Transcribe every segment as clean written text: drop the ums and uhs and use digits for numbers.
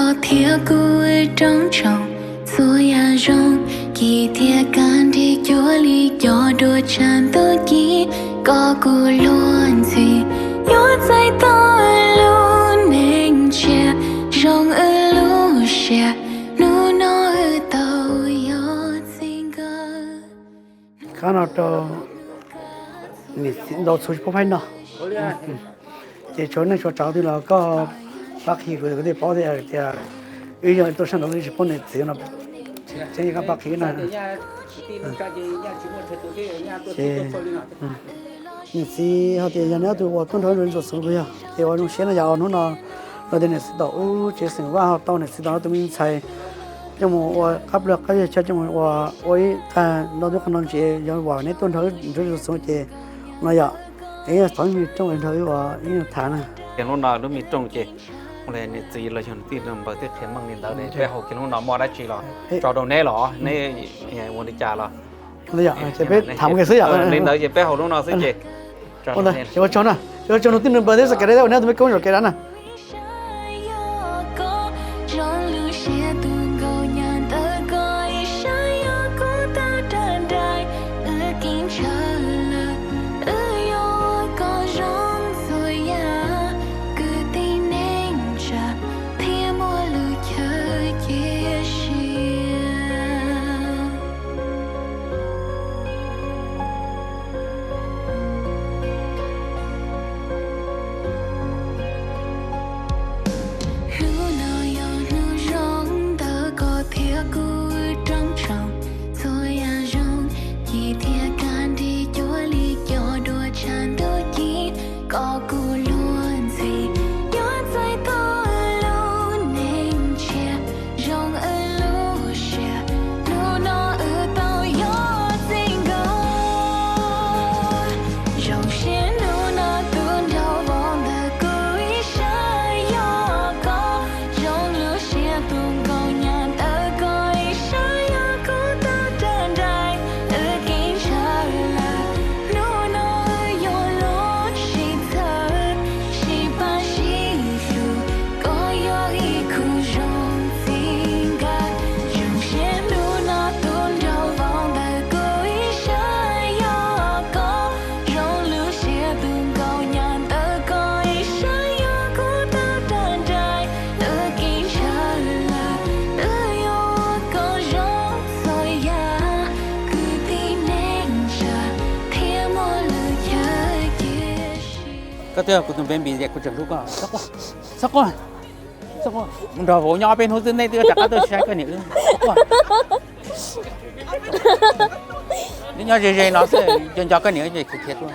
có thiệt cô trong trong rồi à rong kỳ thiệt can thì chúa lý cho đôi chân tôi kỹ có cô luôn gì nhớ tay tôi luôn nên che rong ở lúc xe nu nó ở tàu gió xin cơ cái nào cho mình đâu suy không phải nó chỉ chỗ này chỗ cháu thì là có bác sĩ của cái bảo vệ thì bây giờ tôi sang đó thì bọn này thì nó chỉ cái bác sĩ này mình chỉ họ thì nhà nó tôi tuân thủ luôn rồi số bây giờ thì họ nó xem là giàu nó đây này tàu chỉ sinh hoạt họ tàu này tàu tụi mình xài nhưng mà cấp được cái cho nhưng mà ôi nó được con chị giờ vào này tuân thủ rồi số chị nó giờ ấy là nói mình trong thời và những tháng này cái nó nó mình trồng chị này này chỉ là chọn tin nằm bảo tiết khiến bằng nền tảng để về học cái nó mò đã chỉ là cho đầu nè lỏ nè muốn đi trả là bây giờ chị biết thắm cái gì ạ nên đấy chị bé học nó sẽ chị ôi này chị cho nó tin nằm bảo tiết cái đấy đâu nè tôi mới công nhận cái đó nè cái tiêu của tụi bên bị dẹp của trường lúc nào sắc quá mình đòi vỗ nhỏ bên hồ dân này tôi chắc tôi sai cái này nữa nhỏ dễ nó sẽ cho cái này thì thiệt luôn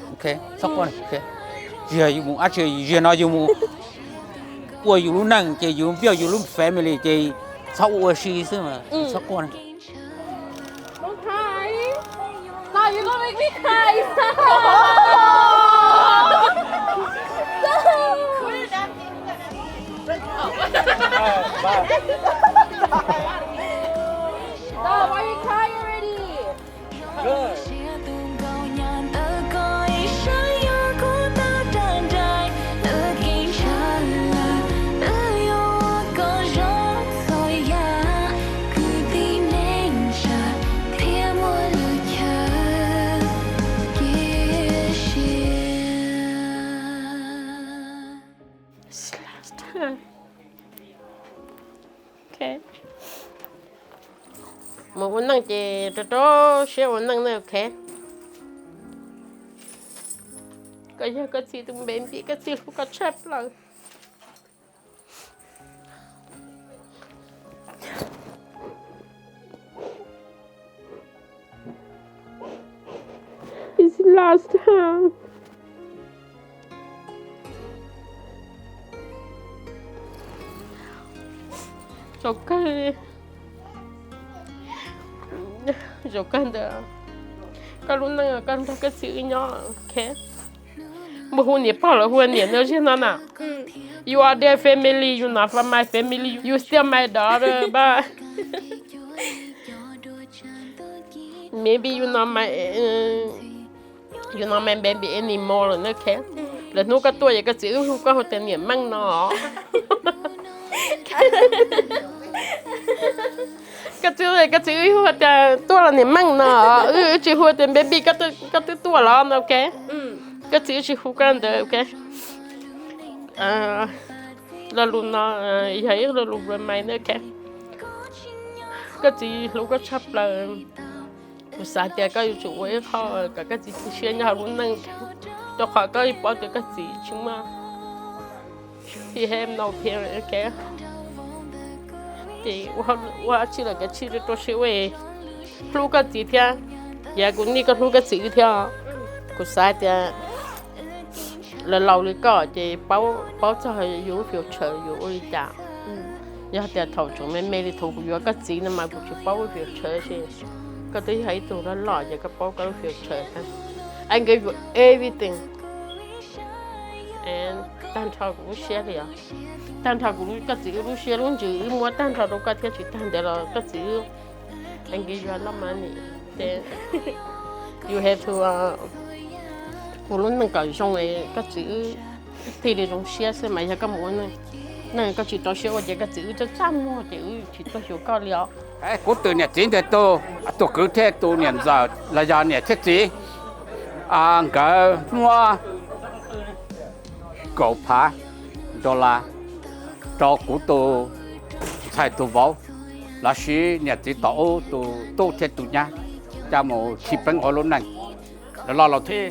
ok sắc quá này ok giờ dùng một ác giờ nó dùng một ôi dùng lúc năng chỉ dùng biểu dùng lúc family chỉ sau ôi xí xí mà sắc quá này Don't cry. No, you're gonna make me cry. Stop. Stop, why are you crying already? Good. Okay. Một vấn năng chị cho share vấn năng này ok. Cái gì tụi bên bị cái gì cũng có chép lại. It's last time. Jokan dah. Kalau nang akan tak kesinya, okay. Bukan ni pala, bukan ni. Nanti nana. You are their family, you not from my family. You still my daughter, but maybe you not my baby anymore, okay. Là nó cái tuổi cái chữ không có hột tiền niệm mang nó. Ok. cái chữ này cái chữ hoa thì tua là niệm măng nọ chữ hoa thì baby cái tua là ok cái chữ chỉ hoa cái đó ok là luôn nó vậy là luôn rồi mày nữa ok cái gì lúc có chấp là sáng tiệc cái chủ ấy họ cái gì thì xuyên nhau luôn năng cho khỏi cái bỏ được cái gì chứ mà thì em nào phiền ok thì我去了个去的多是为录个几天，也公你个录个几天，个啥的，了老的个就包着有票车有位的，然后的头中没的头有个几呢嘛，不是包票车些，个对还做了老的个包个票车，I give you everything， and 单条不写的呀。单条古个字路写luôn chữ mua单条都个贴起单的了个字 anh give you a lot of money then you have to vô luôn nâng cao xong rồi cái chữ thì để trong xe xe máy cái muốn này nâng cái chữ đó xe hoặc cái chữ cho trăm mua chữ chỉ có số cao liệu cái cố từ nhà chính thì tôi cứ thế tôi nhận giờ là giờ nhà thiết gì cái mua cổ phá $照顾到才到vào là khi nhà chỉ tổ tổ thiết tụ nhá cha một khi bên ở luôn này là thế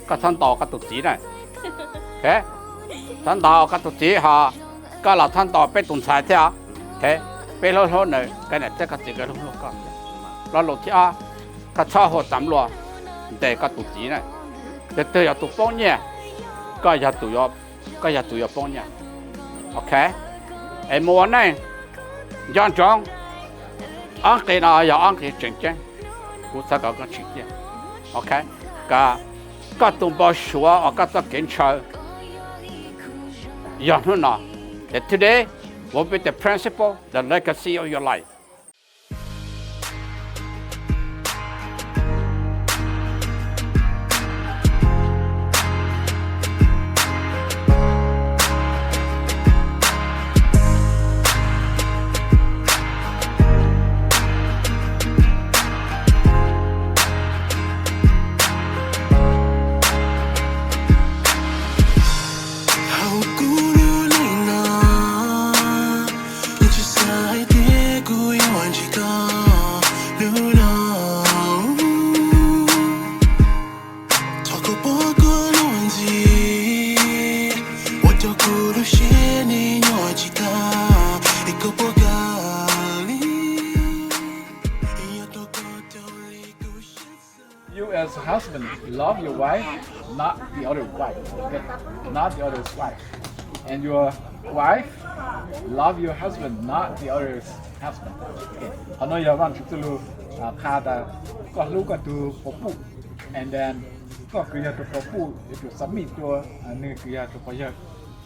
các thằng tàu các tụ chỉ này thế thằng tàu các tụ chỉ họ các là thằng tàu bên tụng sai thế thế bên lâu này cái này chắc các chỉ cái lâu con là thế các cháu họ tạm lo để các tụ chỉ này để tôi要tụ bao nhiêu cái ya tụ要bao nhiêu ok em muốn này John John ăn cái nào giờ ăn cái chén chén cũng sẽ có cái chuyện gì ok cả tụi bao số ở cả tất kiến chơi giờ nó nào that today will be the principle the legacy of your life. You as a husband love your wife, not the other wife, okay? Not the other's wife. And your wife love your husband, not the other's husband. Okay. Họ nói giờ bạn chúng tôi khá ta có lúc có từ phố phụ, and then có cứ giờ từ phố phụ để từ sắm mítตัวนึกคือgiờ từ phố giờ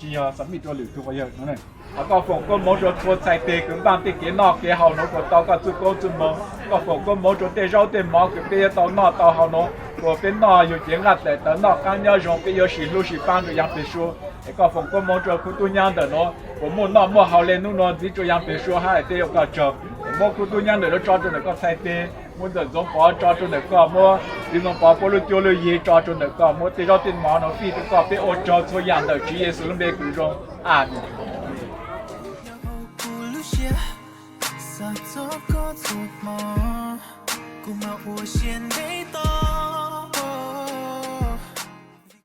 chỉ giờ sắm mítตัวหรือtừ phố giờนั่นเองแล้วก็ผมก็มองตัวตัวใจเตะกับบ้านเตะเกนอกเกะเฮาเนาะก็ต่อก็จุดก็จุดมองก็ผมก็มองตัวเตะเราเตะมองกับเตะต่อนอกต่อเฮาเนาะก็เป็นนออยู่เจียงกัดแต่ต่อนอกการยอจงก็ยอสิลูสิปังตัวยังเป็นชัวแล้วก็ผมก็มองตัวคุณตัวยังเด้อเนาะผมมองนอกมองเฮาเลยนู่นนอนที่ตัวยังเป็นชัวให้เตะก็จบมองคุณตัวยังเด้อแล้วจอดตัวก็ใส่เตะมองเด้อจงปอจอดตัวก็มองดิจงปอปลุกตัวเลยยีจอดตัวก็มองเตะเราเตะมองเนาะฟีตัวก็เป็นโอจอดตัวยังเด้อ主耶稣能被鼓中阿门。sa cho có thuộc mò cùng mà ủa xiên đấy to